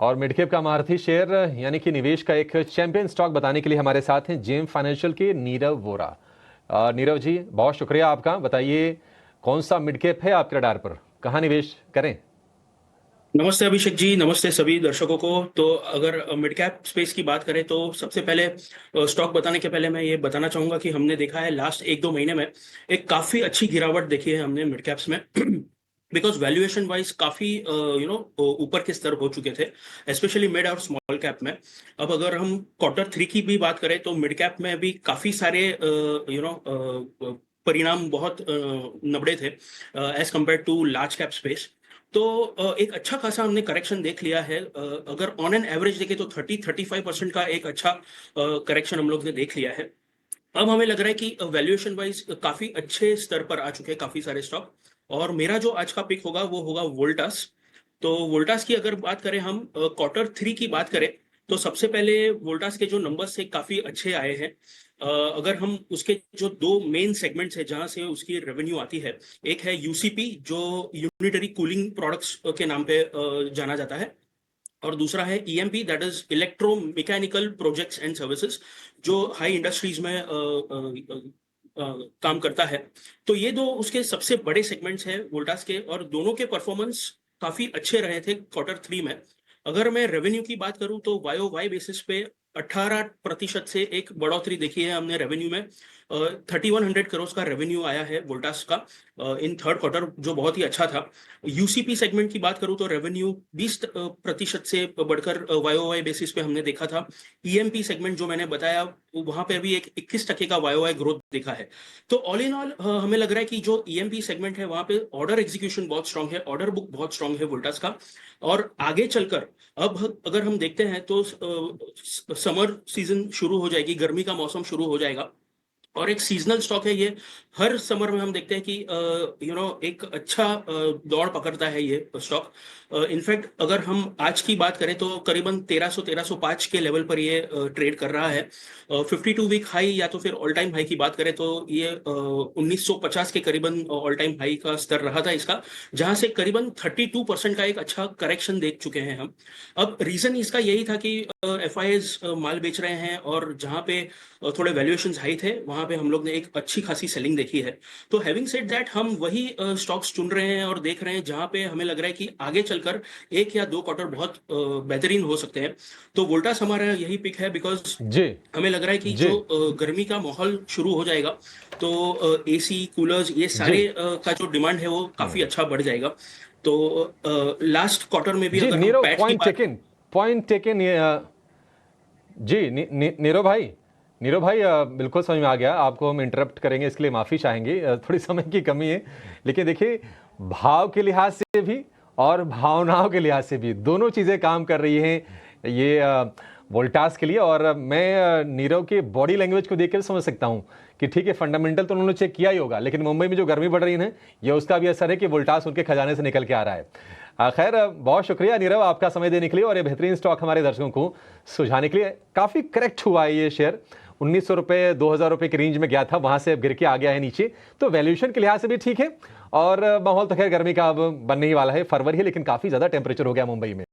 और mid cap का महारथी शेयर यानी कि निवेश का एक चैंपियन स्टॉक बताने के लिए हमारे साथ हैं जेम फाइनेंशियल के नीरव वोरा। नीरव जी, बहुत शुक्रिया आपका। बताइए कौन सा मिड कैप है आपके रडार पर, कहाँ निवेश करें? नमस्ते अभिषेक जी, नमस्ते सभी दर्शकों को। तो अगर मिड कैप स्पेस की बात करें तो सबसे पहले स्टॉक बताने के पहले मैं ये बताना चाहूंगा कि हमने देखा है लास्ट एक दो महीने में एक काफी अच्छी गिरावट देखी है हमने मिड कैप्स में। बिकॉज वैल्यूएशन वाइज काफी ऊपर के स्तर हो चुके थे, स्पेशली मिड और स्मॉल कैप में। अब अगर हम क्वार्टर थ्री की भी बात करें तो मिड कैप में भी काफी सारे परिणाम बहुत नबड़े थे as compared to large cap space. तो एक अच्छा खासा हमने करेक्शन देख लिया है। अगर ऑन एन एवरेज देखें तो 30-35% का एक अच्छा करेक्शन हम लोग ने देख लिया है। अब हमें लग रहा है कि वैल्यूएशन वाइज काफी अच्छे स्तर पर आ चुके हैं काफी सारे स्टॉक। और मेरा जो आज का पिक होगा वो होगा वोल्टास। तो वोल्टास की अगर बात करें, हम क्वार्टर थ्री की बात करें तो सबसे पहले वोल्टास के जो नंबर्स थे काफी अच्छे आए हैं। अगर हम उसके जो दो मेन सेगमेंट्स है जहां से उसकी रेवेन्यू आती है, एक है यूसीपी जो यूनिटरी कूलिंग प्रोडक्ट्स के नाम पे जाना जाता है, और दूसरा है EMP that is electro mechanical projects and services, जो हाई इंडस्ट्रीज में काम करता है। तो ये दो उसके सबसे बड़े सेगमेंट्स हैं वोल्टास के, और दोनों के परफॉर्मेंस काफी अच्छे रहे थे क्वार्टर थ्री में। अगर मैं रेवेन्यू की बात करूं तो वाई वाई बेसिस पे 18% से एक बढ़ोतरी देखी है हमने रेवेन्यू में। 3100 का रेवेन्यू आया है वोल्टास का इन थर्ड क्वार्टर, जो बहुत ही अच्छा था। यूसीपी सेगमेंट की बात करूं तो रेवेन्यू 20% से बढ़कर वाई बेसिस पे हमने देखा था। ईएमपी सेगमेंट जो मैंने बताया वहां पे भी एक 21% का वाई ग्रोथ देखा है। तो ऑल इन ऑल हमें लग रहा है कि जो ईएमपी सेगमेंट है वहां पे ऑर्डर एग्जीक्यूशन बहुत स्ट्रांग है, ऑर्डर बुक बहुत स्ट्रांग है वोल्टास का। और आगे चलकर अब अगर हम देखते हैं तो समर सीजन शुरू हो जाएगी, गर्मी का मौसम शुरू हो जाएगा, और एक सीजनल स्टॉक है ये। हर समर में हम देखते हैं कि एक अच्छा दौड़ पकड़ता है ये स्टॉक। इनफैक्ट अगर हम आज की बात करें तो करीबन 1300-1305 के लेवल पर ये ट्रेड कर रहा है। 52 वीक हाई या तो फिर ऑल टाइम हाई की बात करें तो ये 1950 के करीबन ऑल टाइम हाई का स्तर रहा था इसका, जहां से करीबन 32% का एक अच्छा करेक्शन देख चुके हैं हम। अब रीजन इसका यही था कि एफआईएस माल बेच रहे हैं, और जहां पे थोड़े वैल्यूएशंस हाई थे वहां पे हम लोग ने एक अच्छी खासी सेलिंग देखी है। तो हैविंग सेड दैट, हम वही स्टॉक्स चुन रहे हैं और देख रहे हैं जहां पे हमें लग रहा है कि आगे चलकर एक या दो क्वार्टर बहुत बेहतरीन हो सकते हैं। तो वोल्टास हमारा यही पिक है, बिकॉज जी हमें लग रहा है कि जी जो गर्मी का माहौल शुरू हो जाएगा तो एसी कूलर्स ये जी। सारे का जो डिमांड है वो काफी अच्छा बढ़ जाएगा। तो लास्ट क्वार्टर में भी जी अगर हम नीरव, पैट की पॉइंट बात। Taken, point taken. ये जी नीरव भाई, नीरव भाई, बिल्कुल समझ में आ गया। आपको हम इंटरप्ट करेंगे इसके लिए माफ़ी चाहेंगे, थोड़ी समय की कमी है। लेकिन देखिए, भाव के लिहाज से भी और भावनाओं के लिहाज से भी दोनों चीज़ें काम कर रही हैं ये वोल्टास के लिए। और मैं नीरव के बॉडी लैंग्वेज को देख कर समझ सकता हूँ कि ठीक है, फंडामेंटल तो उन्होंने चेक किया ही होगा, लेकिन मुंबई में जो गर्मी बढ़ रही है ना, ये उसका भी असर है कि वोल्टास उनके खजाने से निकल के आ रहा है। खैर, बहुत शुक्रिया नीरव आपका समय देने के लिए और ये बेहतरीन स्टॉक हमारे दर्शकों को सुझाने के लिए। काफ़ी करेक्ट हुआ है ये शेयर, 1900 रुपये 2000 रुपये की रेंज में गया था, वहां से अब गिर के आ गया है नीचे। तो वैल्यूएशन के लिहाज से भी ठीक है, और माहौल तो खैर गर्मी का अब बनने ही वाला है। फरवरी है लेकिन काफ़ी ज़्यादा टेम्परेचर हो गया मुंबई में।